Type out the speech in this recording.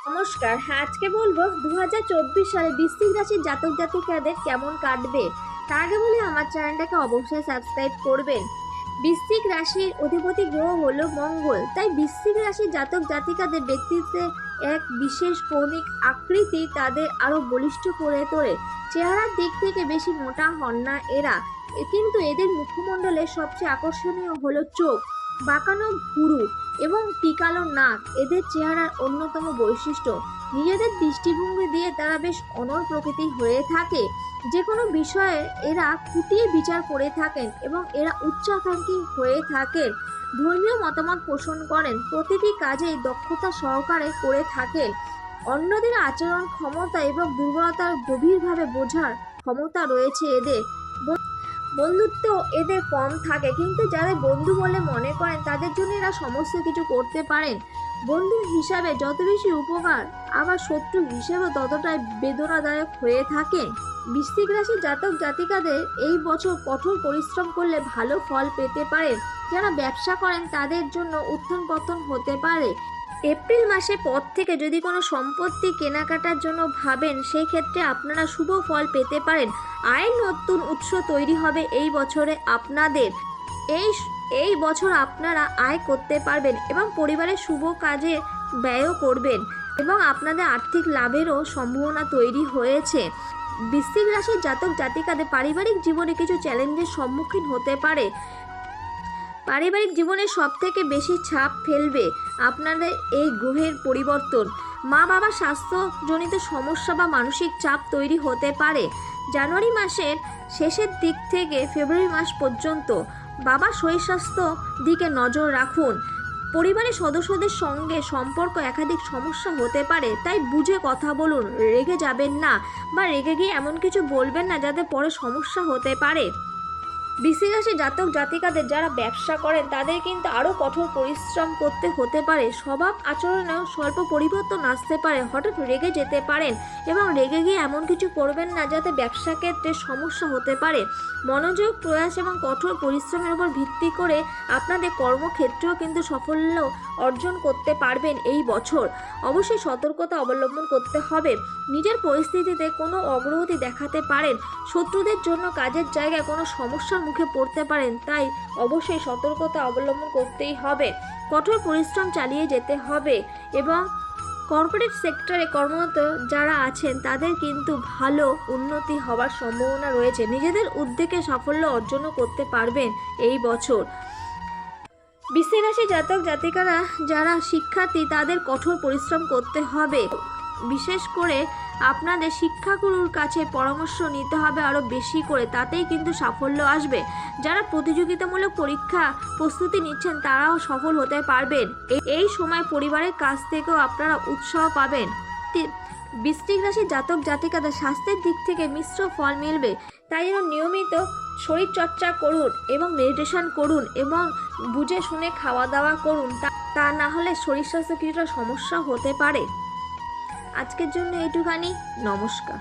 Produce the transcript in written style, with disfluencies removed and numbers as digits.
নমস্কার। হ্যাঁ, আজকে বলবো 2024 সালে বৃশ্চিক রাশির জাতক জাতিকাদের কেমন কাটবে। তার আগে বলি আমার চ্যানেলটাকে অবশ্যই সাবস্ক্রাইব করবেন। বৃশ্চিক রাশির অধিপতি গ্রহ হলো মঙ্গল, তাই বৃশ্চিক রাশির জাতক জাতিকাদের ব্যক্তিত্বে এক বিশেষ কৌণিক আকৃতি তাদের আরো বলিষ্ঠ করে তোলে। চেহারার দিক থেকে বেশি মোটা হন না এরা, কিন্তু এদের মুখমণ্ডলের সবচেয়ে আকর্ষণীয় হলো চোখ, বাঁকানো ভুরু এবং টিকালো নাক এদের চেহারার অন্যতম বৈশিষ্ট্য। নিজেদের দৃষ্টিভঙ্গি দিয়ে তারা বেশ অনড় প্রকৃতির হয়ে থাকে। যে কোনো বিষয়ে এরা খুঁটিয়ে বিচার করে থাকেন এবং এরা উচ্চাকাঙ্ক্ষী হয়ে থাকেন। ধর্মীয় মতামত পোষণ করেন, প্রতিটি কাজেই দক্ষতা সহকারে করে থাকেন। অন্যদের আচরণ ক্ষমতা এবং দুর্বলতার গভীরভাবে বোঝার ক্ষমতা রয়েছে এদের। বন্ধুত্ব এদের কম থাকে, কিন্তু যাদের বন্ধু বলে মনে করেন তাদের জন্য এরা সমস্ত কিছু করতে পারেন। বন্ধু হিসাবে যত বেশি উপকার, আবার শত্রু হিসেবে ততটাই বেদনাদায়ক হয়ে থাকে। বৃশ্চিক রাশির জাতক জাতিকাদের এই বছর কঠোর পরিশ্রম করলে ভালো ফল পেতে পারেন। যারা ব্যবসা করেন তাদের জন্য উত্থান পতন হতে পারে। এপ্রিল মাসের পর থেকে যদি কোনো সম্পত্তি কেনাকাটার জন্য ভাবেন, সেই ক্ষেত্রে আপনারা শুভ ফল পেতে পারেন। আয়ের নতুন উৎস তৈরি হবে এই বছরে আপনাদের। এই বছর আপনারা আয় করতে পারবেন এবং পরিবারের শুভ কাজে ব্যয়ও করবেন এবং আপনাদের আর্থিক লাভেরও সম্ভাবনা তৈরি হয়েছে। বৃশ্চিক রাশির জাতক জাতিকাদের পারিবারিক জীবনে কিছু চ্যালেঞ্জের সম্মুখীন হতে পারে। পারিবারিক জীবনে সব থেকে বেশি ছাপ ফেলবে আপনাদের এই গ্রহের পরিবর্তন। মা বাবার স্বাস্থ্যজনিত সমস্যা বা মানসিক চাপ তৈরি হতে পারে। জানুয়ারি মাসের শেষের দিক থেকে ফেব্রুয়ারি মাস পর্যন্ত বাবার শরীর স্বাস্থ্য দিকে নজর রাখুন। পরিবারের সদস্যদের সঙ্গে সম্পর্ক একাধিক সমস্যা হতে পারে, তাই বুঝে কথা বলুন। রেগে যাবেন না বা রেগে গিয়ে এমন কিছু বলবেন না যাতে পরে সমস্যা হতে পারে। বৃশ্চিক রাশির জাতক জাতিকাদের যারা ব্যবসা করেন তাদের কিন্তু আরও কঠোর পরিশ্রম করতে হতে পারে। স্বভাব আচরণেও স্বল্প পরিবর্তন আসতে পারে। হঠাৎ রেগে যেতে পারেন এবং রেগে গিয়ে এমন কিছু করবেন না যাতে ব্যবসা ক্ষেত্রে সমস্যা হতে পারে। মনোযোগ, প্রয়াস এবং কঠোর পরিশ্রমের উপর ভিত্তি করে আপনাদের কর্মক্ষেত্রেও কিন্তু সাফল্য অর্জন করতে পারবেন এই বছর। অবশ্যই সতর্কতা অবলম্বন করতে হবে। নিজের পরিস্থিতিতে কোনো অগ্রগতি দেখাতে পারেন। শত্রুদের জন্য কাজের জায়গায় কোনো সমস্যার মুখে পড়তে পারেন, তাই অবশ্যই সতর্কতা অবলম্বন করতেই হবে। কঠোর পরিশ্রম চালিয়ে যেতে হবে এবং কর্পোরেট সেক্টরে কর্মরত যারা আছেন তাদের কিন্তু ভালো উন্নতি হওয়ার সম্ভাবনা রয়েছে। নিজেদের উদ্যোগে সাফল্য অর্জনও করতে পারবেন এই বছর। বৃশ্চিক রাশির জাতক জাতিকারা যারা শিক্ষার্থী তাদের কঠোর পরিশ্রম করতে হবে। বিশেষ করে আপনাদের শিক্ষাগুরুর কাছে পরামর্শ নিতে হবে আরও বেশি করে, তাতেই কিন্তু সাফল্য আসবে। যারা প্রতিযোগিতামূলক পরীক্ষা প্রস্তুতি নিচ্ছেন তারাও সফল হতে পারবেন। এই সময় পরিবারের কাছ থেকেও আপনারা উৎসাহ পাবেন। বৃশ্চিক রাশির জাতক জাতিকাদের স্বাস্থ্যের দিক থেকে মিশ্র ফল মিলবে, তাই যেন নিয়মিত শরীরচর্চা করুন এবং মেডিটেশন করুন এবং বুঝে শুনে খাওয়া দাওয়া করুন। তা না হলে শরীর স্বাস্থ্য কিছুটা সমস্যা হতে পারে। আজকের জন্য এইটুখানি। নমস্কার।